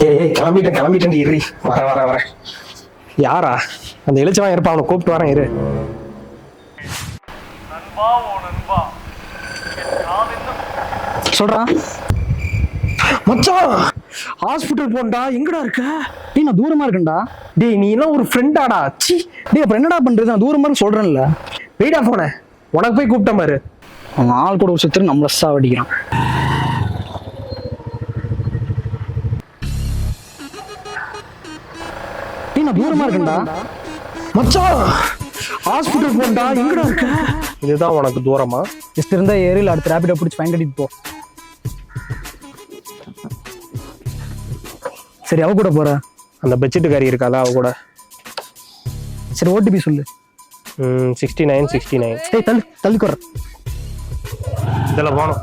ஏய் கிளம்பிட்டேன் இரு. வரேன். யாரா அந்த எழுச்சவன் இருப்பா, அவனை கூப்பிட்டு வரேன் இரு. சொல்றா மச்சான் ஹாஸ்பிட்டல் போண்டா, எங்கடா இருக்க? டேய் நான் தூரமா இருக்கேன்டா. டேய் நீ எல்லாம் ஒரு ஃப்ரெண்டாடா? சி டேய் அப்புறம் என்னடா பண்றது, நான் தூரமா இருக்கு சொல்றேன்ல. வெயிடா போனேன், உனக்கு போய் கூப்பிட்ட பாரு. அவன் ஆள் கூட ஒரு சுத்தர் நம்மள சாவடிக்கிறான். டேய் நான் தூரமா இருக்கேன்டா. மச்சான் ஹாஸ்பிட்டல் போண்டா, எங்கடா இருக்க? இதுதான் உனக்கு தூரமா? ஜஸ்ட் இருந்தா ஏரியில் அடுத்த ரேபிடோ பிடிச்சி ஃபைன் கட்டிட்டு போ. சரி அவ கூட போற? அந்த பெட்ஷீட்டுக்காரி இருக்காளா அவ கூட. சரி ஓடிபி சொல்லு. 69. டேய் தள்ளுக்குற இதில் போகணும்.